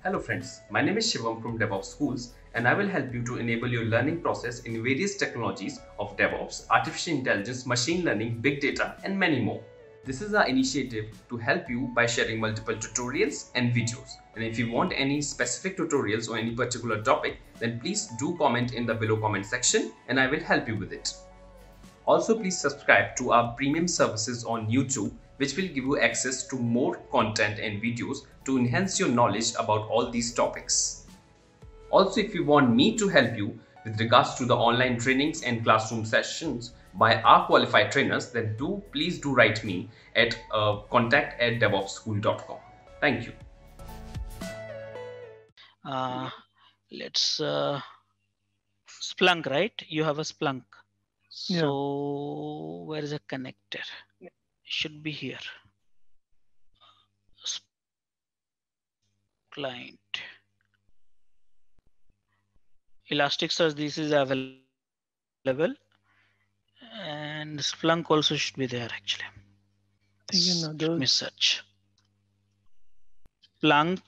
Hello friends, my name is Shivam from DevOps Schools and I will help you to enable your learning process in various technologies of DevOps, artificial intelligence, machine learning, big data and many more. This is our initiative to help you by sharing multiple tutorials and videos. And if you want any specific tutorials or any particular topic, then please do comment in the below comment section and I will help you with it. Also, please subscribe to our premium services on YouTube, which will give you access to more content and videos to enhance your knowledge about all these topics. Also, if you want me to help you with regards to the online trainings and classroom sessions by our qualified trainers, then please do write me at contact@devopsschool.com. Thank you. Let's Splunk, right? You have a Splunk. So where is a connector? It should be here. Client. Elasticsearch, this is available. And Splunk also should be there actually. Let me search. Splunk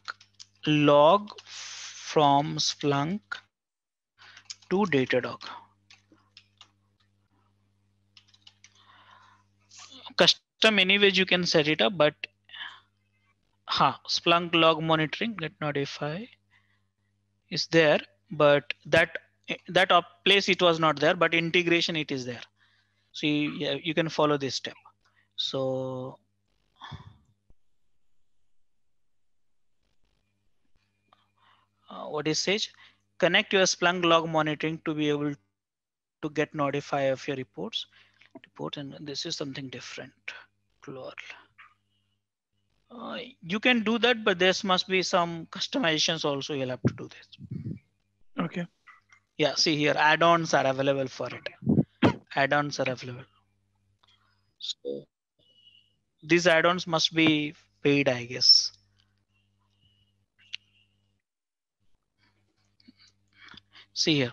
log from Splunk to Datadog. Custom anyways you can set it up, but Splunk log monitoring, get notify is there, but that place it was not there, but integration it is there. So you can follow this step. So what is Sage? Connect your Splunk log monitoring to be able to get notify of your reports. And this is something different. You can do that, but there must be some customizations also. You'll have to do this. Okay. Yeah, see here, add-ons are available for it. Add-ons are available. So these add-ons must be paid, I guess. See here.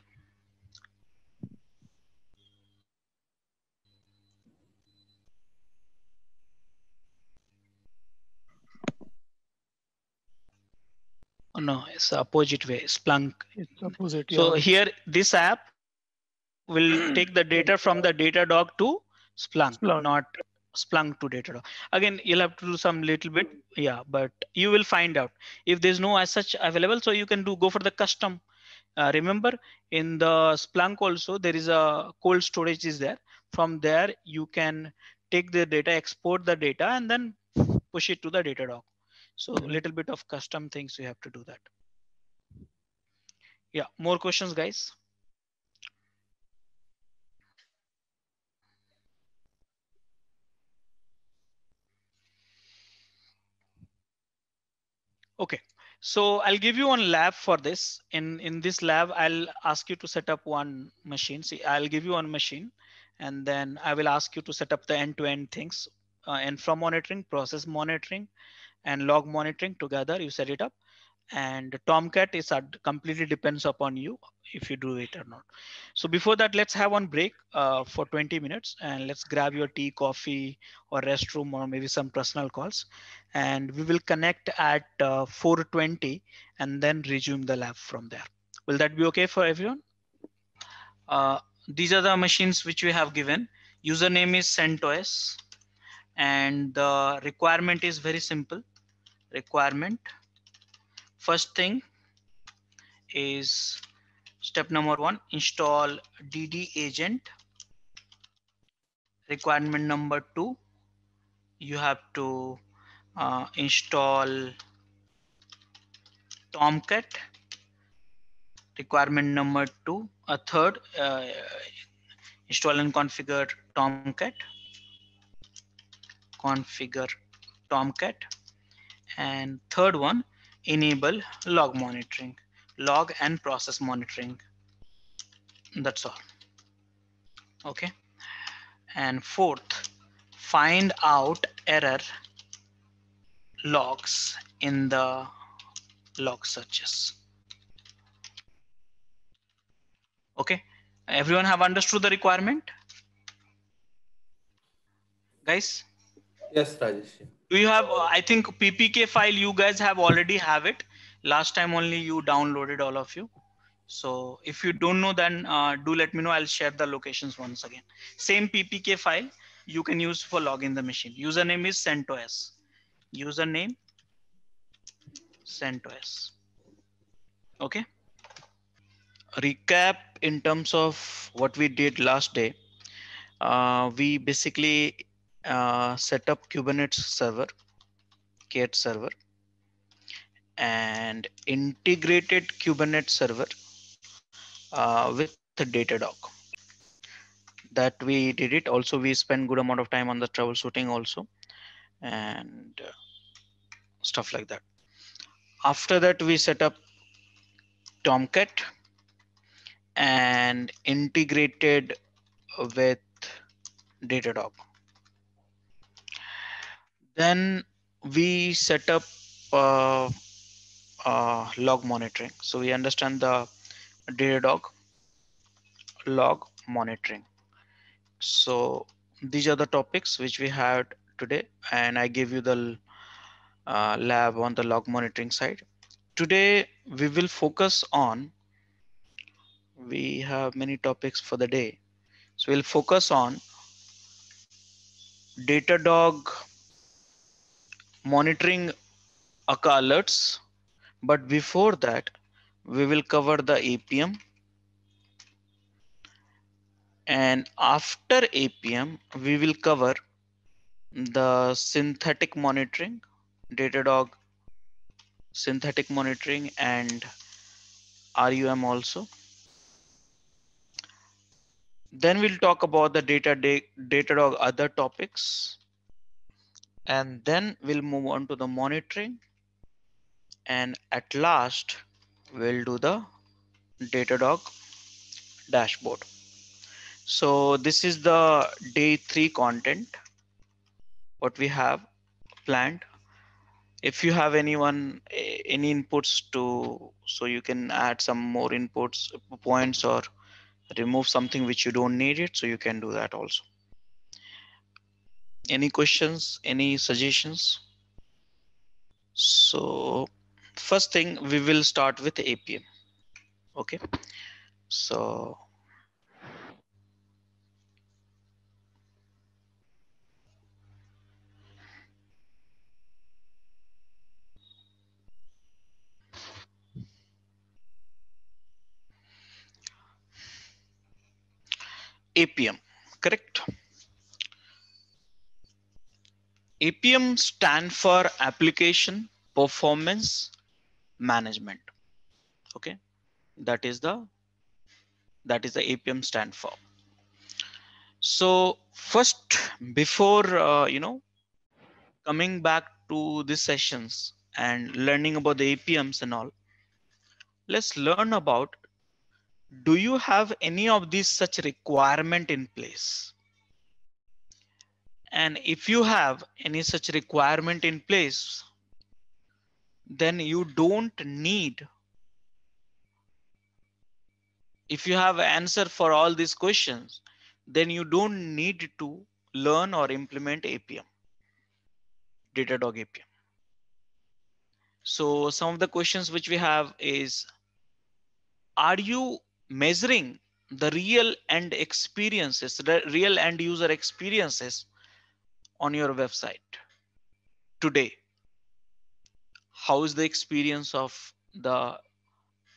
Oh, no, it's the opposite way. Splunk. It's opposite. So here, this app will take the data from the Datadog to Splunk, not Splunk to Datadog. Again, you'll have to do some little bit, but you will find out if there's no as such available. So you can go for the custom. Remember, in the Splunk also there is a cold storage is there. From there you can take the data, export the data, and then push it to the Datadog. So a little bit of custom things you have to do that. Yeah, more questions, guys? Okay, so I'll give you one lab for this. In this lab, I'll ask you to set up one machine. See, I'll give you one machine, and then I will ask you to set up the end-to-end things, infra monitoring, process monitoring, and log monitoring together. You set it up, and Tomcat is completely depends upon you if you do it or not. So before that, let's have one break for 20 minutes, and let's grab your tea, coffee, or restroom, or maybe some personal calls, and we will connect at 4:20 and then resume the lab from there. Will that be okay for everyone? These are the machines which we have given. Username is CentOS, and the requirement is very simple. Requirement, first thing is step number 1, install DD agent. Requirement number 2, you have to install Tomcat. Requirement number 2, a third, install and configure Tomcat. Configure Tomcat. And third one, enable log monitoring, log and process monitoring. That's all. Okay. And fourth, find out error logs in the log searches. Okay, everyone have understood the requirement, guys? Yes, Rajesh. Do you have, I think PPK file you guys have already have it. Last time only you downloaded all of you. So if you don't know, then do let me know. I'll share the locations once again. Same PPK file you can use for login the machine. Username is CentOS. Username CentOS. Okay. Recap in terms of what we did last day. We basically set up Kubernetes server, Kate server, and integrated Kubernetes server with Datadog. That we did it. Also, we spent good amount of time on the troubleshooting also, and stuff like that. After that, we set up Tomcat and integrated with Datadog. Then we set up log monitoring. So we understand the Datadog log monitoring. So these are the topics which we had today, and I gave you the lab on the log monitoring side. Today we will focus on, we have many topics for the day. So we'll focus on Datadog monitoring Akka alerts. But before that, we will cover the APM. And after APM, we will cover the synthetic monitoring, Datadog synthetic monitoring, and RUM also. Then we'll talk about the Datadog other topics. And then we'll move on to the monitoring. And at last, we'll do the Datadog dashboard. So this is the day 3 content, what we have planned. If you have any inputs to, so you can add some more inputs, points, or remove something which you don't need it, so you can do that also. Any questions, any suggestions? So first thing, we will start with APM. Okay, so APM, correct? APM stand for application performance management. Okay, that is the APM stand for. So first, before coming back to these sessions and learning about the APMs and all, let's learn about, do you have any of these such requirement in place? And if you have any such requirement in place, then you don't need, if you have an answer for all these questions, then you don't need to learn or implement APM, Datadog APM. So some of the questions which we have is, are you measuring the real end experiences, the real end user experiences on your website today? How is the experience of the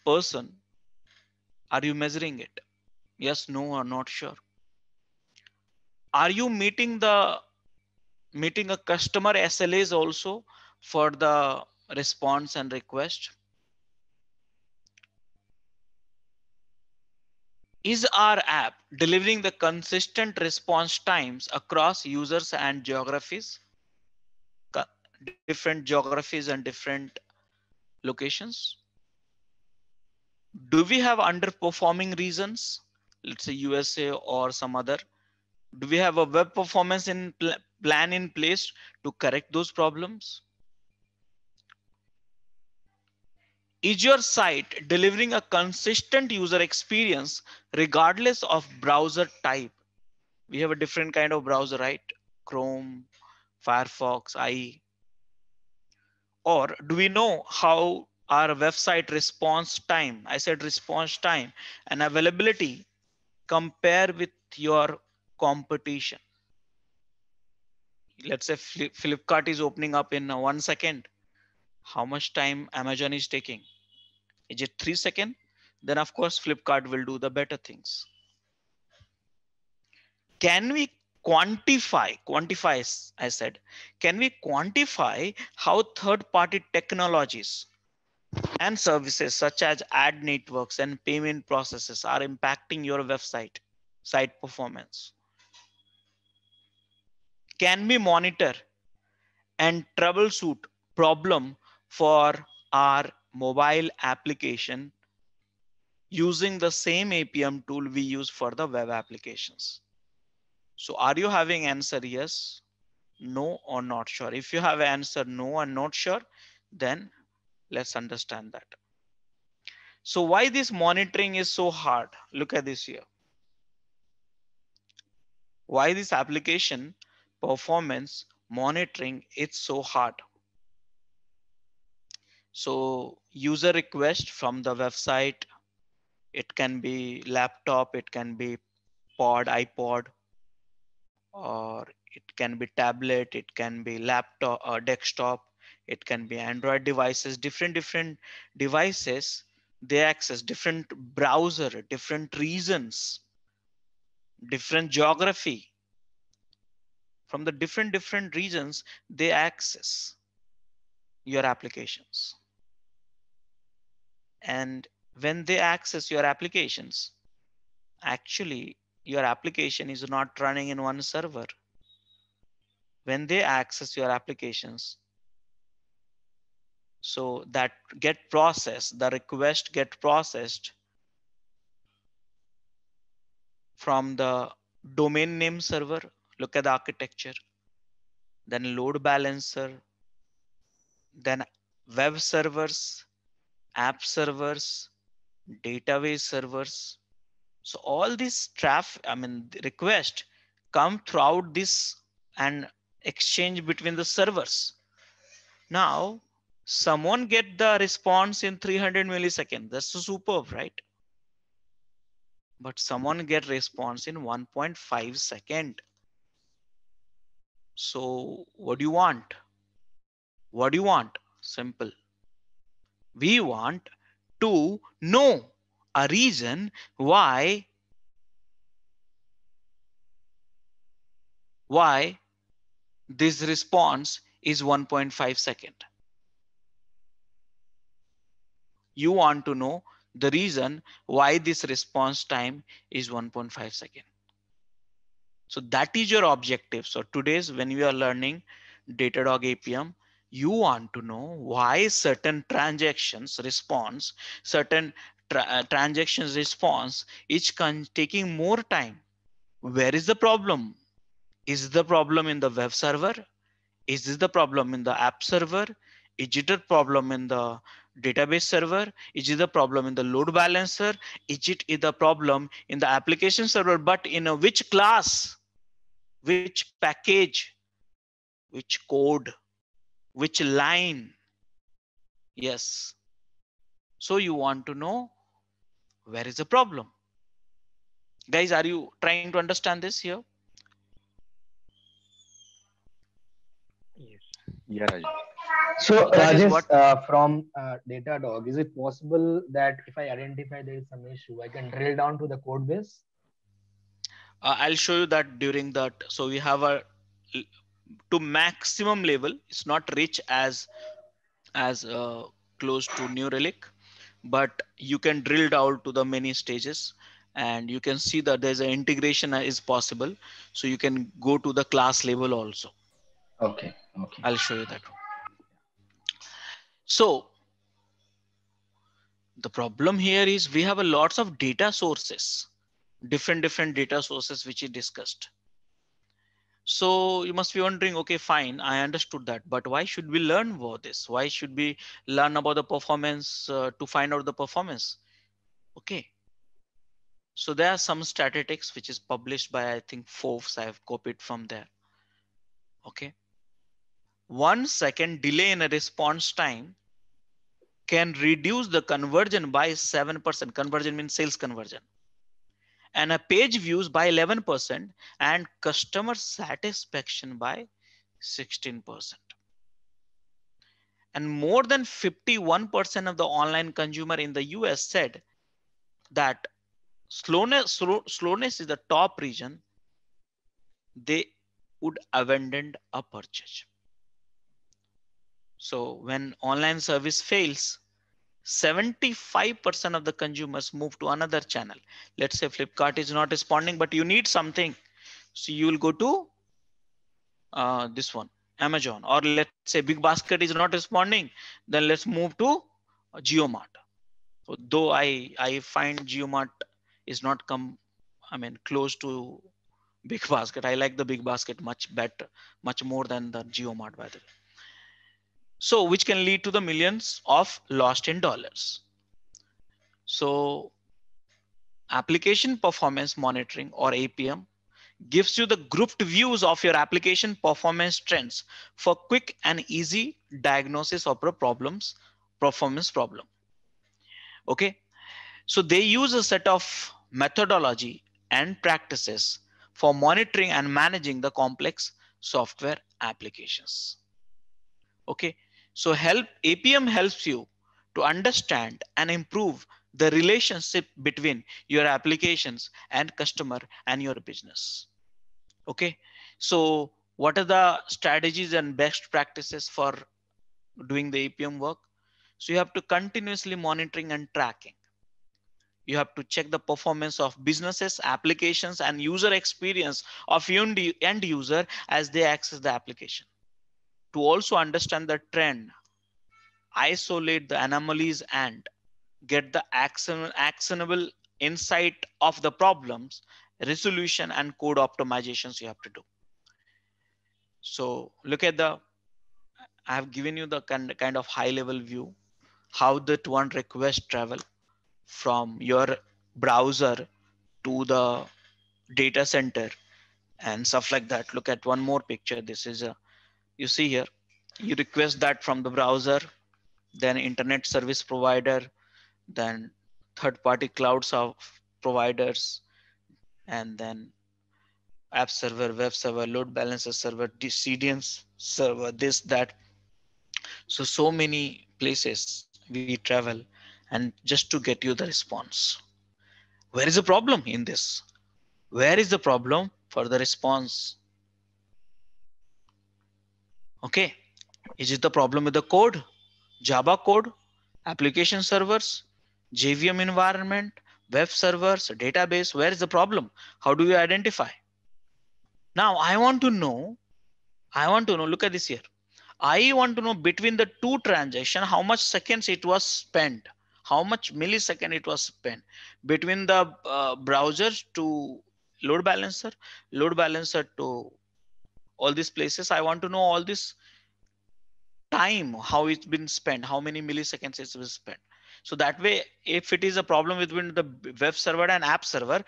person? Are you measuring it? Yes, no, or not sure? Are you meeting a customer SLAs also for the response and request? Is our app delivering the consistent response times across users and geographies? Different geographies and different locations? Do we have underperforming regions? Let's say USA or some other. Do we have a web performance plan in place to correct those problems? Is your site delivering a consistent user experience regardless of browser type? We have a different kind of browser, right? Chrome, Firefox, IE. Or do we know how our website response time, I said response time and availability, compare with your competition. Let's say Flipkart is opening up in 1 second. How much time Amazon is taking? Is it 3 seconds? Then of course Flipkart will do the better things. Can we quantify, I said, can we quantify how third-party technologies and services such as ad networks and payment processes are impacting your website site performance? Can we monitor and troubleshoot problem for our mobile application using the same APM tool we use for the web applications? So are you having answer yes, no, or not sure? If you have answer no and not sure, then let's understand that. So why this monitoring is so hard? Look at this here. Why this application performance monitoring it's so hard? So user request from the website, it can be laptop, it can be iPod, or it can be tablet, it can be laptop or desktop, it can be Android devices, different devices. They access different browser, different reasons, different geography. From the different regions, they access your applications. And when they access your applications, actually your application is not running in one server. When they access your applications, so that get processed, the request get processed from the domain name server. Look at the architecture, then load balancer, then web servers, app servers, database servers. So all this traffic, I mean, the request come throughout this and exchange between the servers. Now, someone get the response in 300 milliseconds. That's so superb, right? But someone get response in 1.5 second. So what do you want? What do you want? Simple. We want to know a reason why this response is 1.5 second. You want to know the reason why this response time is 1.5 second. So that is your objective. So today's when we are learning Datadog APM, you want to know why certain transactions response, certain transactions response is taking more time. Where is the problem? Is the problem in the web server? Is this the problem in the app server? Is it a problem in the database server? Is it the problem in the load balancer? Is it the problem in the application server? But in a which class, which package, which code, which line? Yes. So you want to know where is the problem? Guys, are you trying to understand this here? Yes. Yeah, Raju. So That is Rajesh, what from Datadog, is it possible that if I identify there is some issue, I can drill down to the code base? I'll show you that during that. So we have a to maximum level. It's not rich as close to New Relic, but you can drill down to the many stages and you can see that there's an integration is possible. So you can go to the class level also. Okay. Okay. I'll show you that. So the problem here is we have a lots of data sources, different data sources which we discussed. So you must be wondering, okay, fine, I understood that, but why should we learn about this? Why should we learn about the performance to find out the performance? Okay. So there are some statistics which is published by, I think, Forbes. I have copied from there. Okay. 1 second delay in a response time can reduce the conversion by 7%. Conversion means sales conversion. And a page views by 11% and customer satisfaction by 16%. And more than 51% of the online consumer in the US said that slowness is the top reason they would abandon a purchase. So when online service fails, 75% of the consumers move to another channel. Let's say Flipkart is not responding, but you need something. So you will go to this one, Amazon, or let's say Big Basket is not responding. Then let's move to JioMart. So though I find JioMart is not close to Big Basket. I like the Big Basket much better, much more than the JioMart, by the way. So which can lead to the millions of lost in dollars. So application performance monitoring, or APM, gives you the grouped views of your application performance trends for quick and easy diagnosis of the performance problem. Okay, so they use a set of methodology and practices for monitoring and managing the complex software applications. Okay, so APM helps you to understand and improve the relationship between your applications and customer and your business. Okay, so what are the strategies and best practices for doing the APM work? So you have to continuously monitoring and tracking. You have to check the performance of businesses, applications, and user experience of end user as they access the application. To also understand the trend, isolate the anomalies, and get the actionable insight of the problems, resolution, and code optimizations you have to do. So look at I have given you the kind of high level view, how that one request travel from your browser to the data center and stuff like that. Look at one more picture. This is you see here, you request that from the browser, then internet service provider, then third-party cloud providers, and then app server, web server, load balancer server, CDN server, this, that. So many places we travel and just to get you the response. Where is the problem in this? Where is the problem for the response? Okay, is it the problem with the code, Java code, application servers, JVM environment, web servers, database? Where is the problem? How do you identify? Now I want to know, look at this here. I want to know between the two transactions, how much seconds it was spent, how much millisecond it was spent between the browser to load balancer to all these places. I want to know all this time, how it's been spent, how many milliseconds it's been spent. So that way, if it is a problem between the web server and app server,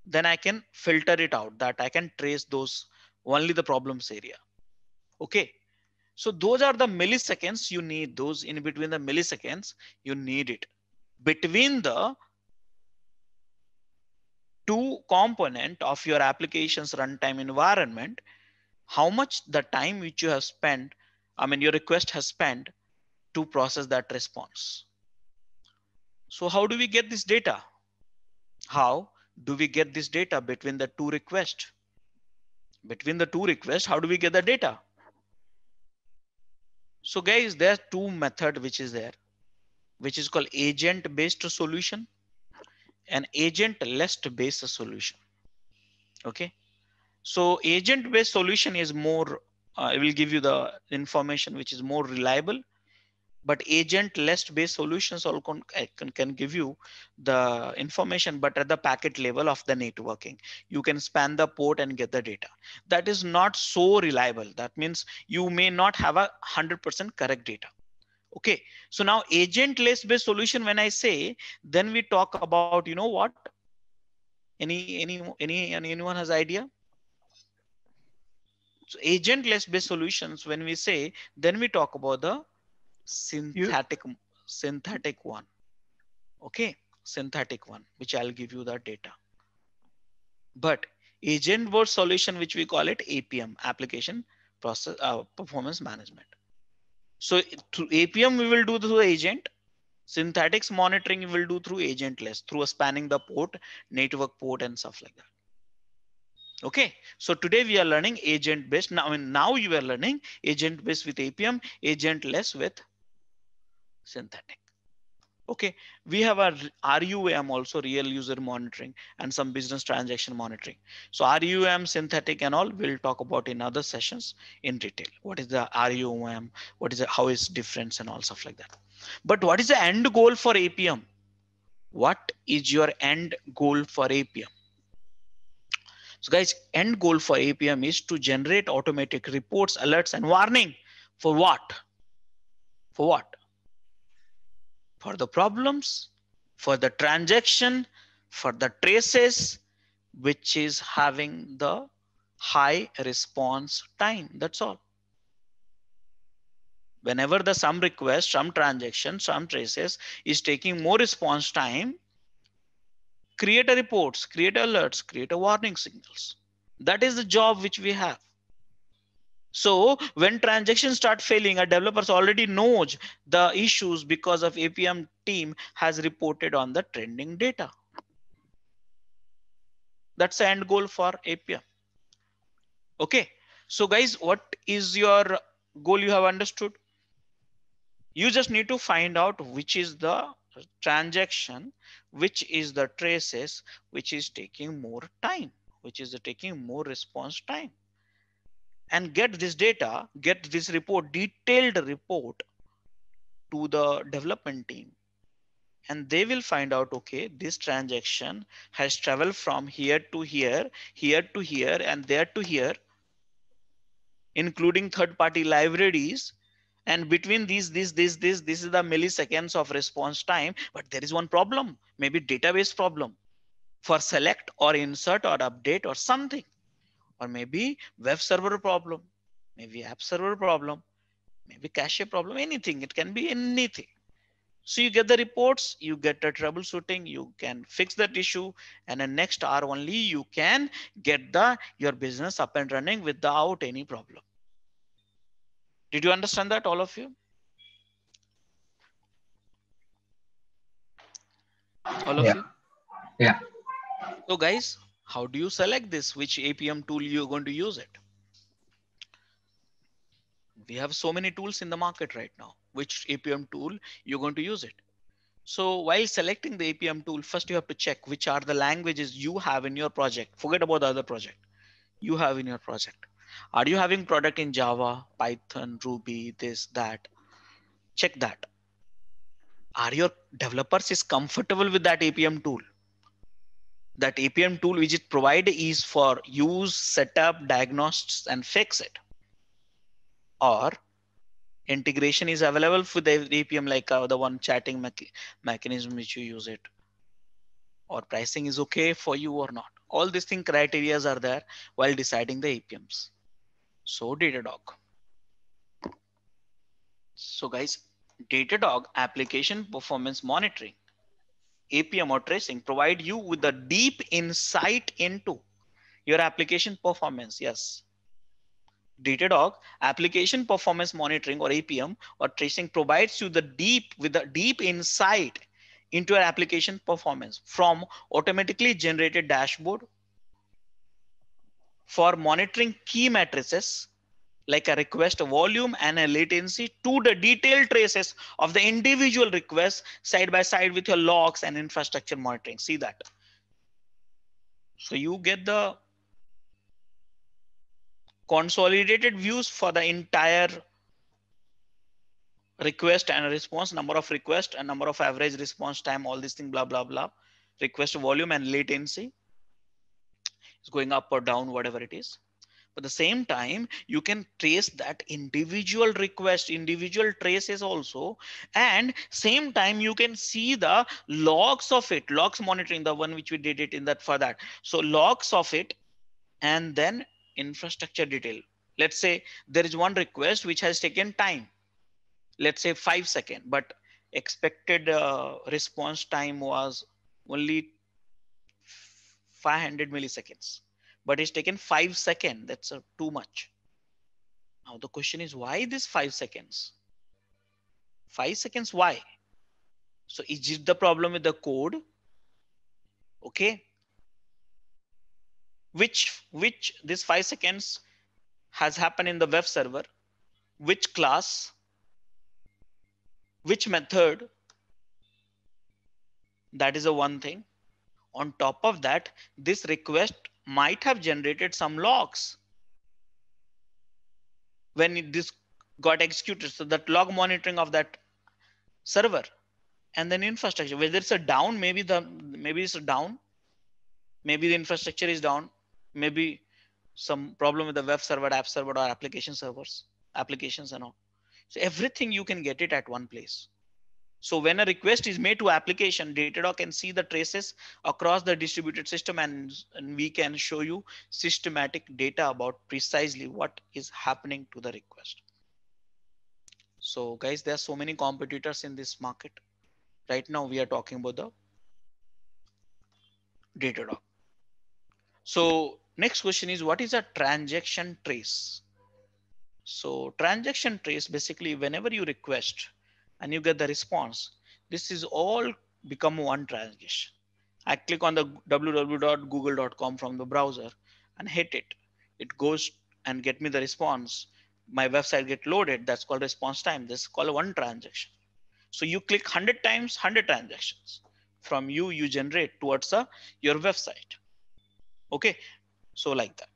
then I can filter it out, that I can trace those only the problems area. Okay. So those are the milliseconds you need, those in between the milliseconds, you need it. Between the two component of your application's runtime environment, how much the time which you have spent, your request has spent to process that response. So how do we get this data? How do we get this data between the two requests? Between the two requests, how do we get the data? So guys, there's two method which is there, which is called agent-based solution and agent-less-based solution. Okay. So agent-based solution is more, it will give you the information which is more reliable, but agent-less-based solutions also can give you the information, but at the packet level of the networking. You can span the port and get the data. That is not so reliable. That means you may not have 100% correct data. Okay, so now agent-less-based solution, when I say, then we talk about, you know what? Anyone has idea? So agent-less based solutions, when we say, then we talk about the synthetic synthetic one. Okay, synthetic one, which I'll give you the data. But agent based solution, which we call it APM, application process performance management. So through APM, we will do through agent. Synthetics monitoring we will do through agentless, through a spanning the port, network port, and stuff like that. Okay, so today we are learning agent based. Now you are learning agent based with APM, agentless with synthetic. Okay, we have a RUM also, real user monitoring, and some business transaction monitoring. So RUM, synthetic and all, we'll talk about in other sessions in detail. What is the RUM? What is it? How is difference and all stuff like that. But what is the end goal for APM? What is your end goal for APM? So guys, end goal for APM is to generate automatic reports, alerts, and warning. For what? For what? For the problems, for the transaction, for the traces, which is having the high response time. That's all. Whenever the some request, some transaction, some traces is taking more response time, create a reports, create alerts, create a warning signals. That is the job which we have. So when transactions start failing, our developers already knows the issues because of APM team has reported on the trending data. That's the end goal for APM. Okay. So guys, what is your goal? You have understood? You just need to find out which is the transaction, which is the traces, which is taking more time, which is taking more response time. And get this data, get this report, detailed report to the development team. And they will find out, okay, this transaction has traveled from here to here, here to here, and there to here, including third-party libraries. And between this is the milliseconds of response time. But there is one problem, maybe database problem for select or insert or update or something, or maybe web server problem, maybe app server problem, maybe cache problem, anything. It can be anything. So you get the reports, you get the troubleshooting, you can fix that issue, and in next hour only you can get your business up and running without any problem. Did you understand that, all of you? All of you? Yeah. So guys, how do you select this? Which APM tool you're going to use it? We have so many tools in the market right now. Which APM tool you're going to use it? So while selecting the APM tool, first you have to check which are the languages you have in your project. Forget about the other project you have in your project. Are you having product in Java, Python, Ruby, this, that? Check that. Are your developers is comfortable with that APM tool? That APM tool which it provide is for use, setup, diagnostics, and fix it. Or integration is available for the APM, like the one chatting mechanism which you use it. Or pricing is okay for you or not. All these thing criteria are there while deciding the APMs. So Datadog. So guys, Datadog application performance monitoring, APM or tracing, provide you with a deep insight into your application performance. Yes. Datadog application performance monitoring or APM or tracing provides you the deep insight into your application performance from automatically generated dashboard for monitoring key matrices like a request volume and a latency to the detailed traces of the individual requests side by side with your logs and infrastructure monitoring. See that. So you get the consolidated views for the entire request and response, number of requests and number of average response time, all these things, blah, blah, blah. Request volume and latency is going up or down, whatever it is. But at the same time, you can trace that individual request, individual traces also. And same time, you can see the logs of it, logs monitoring, the one which we did it in that for that. So logs of it, and then infrastructure detail. Let's say there is one request which has taken time. Let's say 5 seconds, but expected response time was only 500 milliseconds, but it's taken 5 seconds. That's too much. Now the question is, why this 5 seconds? 5 seconds, why? So is it the problem with the code? Okay. Which this 5 seconds has happened in the web server? Which class? Which method? That is a one thing. On top of that, this request might have generated some logs when this got executed. So that log monitoring of that server and then infrastructure, whether it's a down, maybe it's a down, maybe the infrastructure is down, maybe some problem with the web server, app server, or application servers, applications and all. So everything you can get it at one place. So when a request is made to application, Datadog can see the traces across the distributed system, and we can show you systematic data about precisely what is happening to the request. So guys, there are so many competitors in this market. Right now we are talking about the Datadog. So next question is, what is a transaction trace? So transaction trace, basically whenever you request and you get the response, this is all become one transaction. I click on the www.google.com from the browser and hit it. It goes and get me the response. My website get loaded. That's called response time. This is called one transaction. So you click 100 times, 100 transactions from you generate towards your website. Okay, so like that.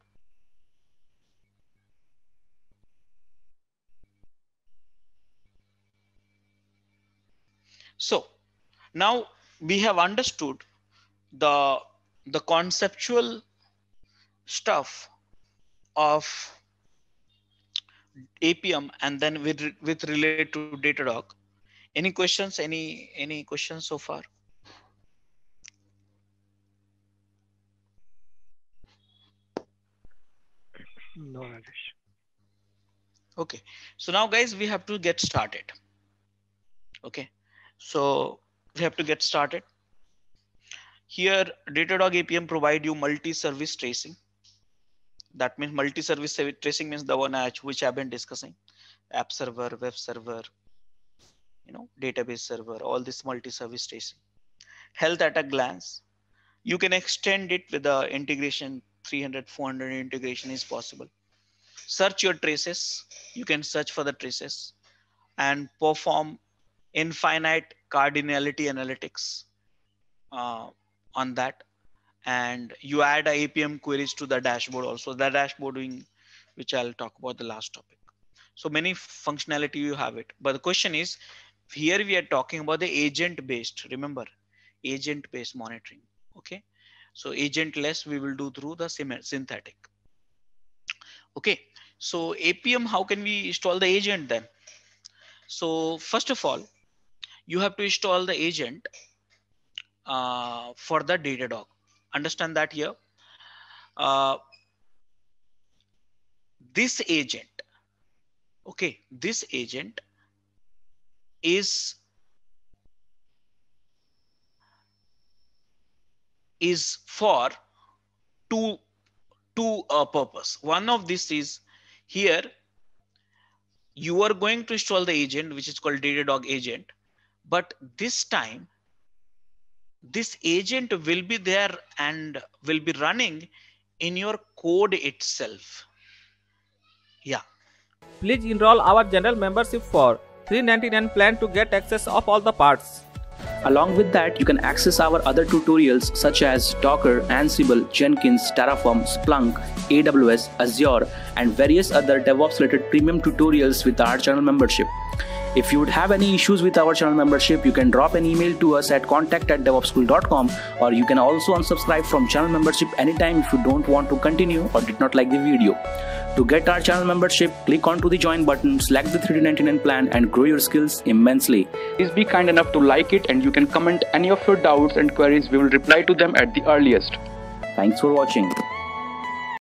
So now we have understood the conceptual stuff of APM, and then with relate to Datadog. Any questions? Any questions so far? No, Rajesh. Okay, so now guys, we have to get started. Okay, so we have to get started. Here, Datadog APM provide you multi-service tracing. That means multi-service tracing means the one which I've been discussing: app server, web server, database server, all this multi-service tracing. Health at a glance. You can extend it with the integration. 300, 400 integration is possible. Search your traces. You can search for the traces and perform infinite cardinality analytics on that. And you add a APM queries to the dashboard also. The dashboarding, which I'll talk about the last topic. So many functionality you have it. But the question is, here we are talking about the agent-based. Remember, agent-based monitoring. Okay. So agentless we will do through the synthetic. Okay. So APM, how can we install the agent then? So first of all, you have to install the agent for the Datadog. Understand that here. This agent, okay, this agent is for two purpose. One of this is, here you are going to install the agent, which is called Datadog agent, but this time this agent will be there and will be running in your code itself. Yeah. Please enroll our general membership for $399 plan to get access of all the parts. Along with that, you can access our other tutorials such as Docker, Ansible, Jenkins, Terraform, Splunk, AWS, Azure, and various other DevOps related premium tutorials with our channel membership. If you would have any issues with our channel membership, you can drop an email to us at contact@devopsschool.com, or you can also unsubscribe from channel membership anytime if you don't want to continue or did not like the video. To get our channel membership, click onto the join button, select the $399 plan and grow your skills immensely. Please be kind enough to like it, and you can comment any of your doubts and queries. We will reply to them at the earliest. Thanks for watching.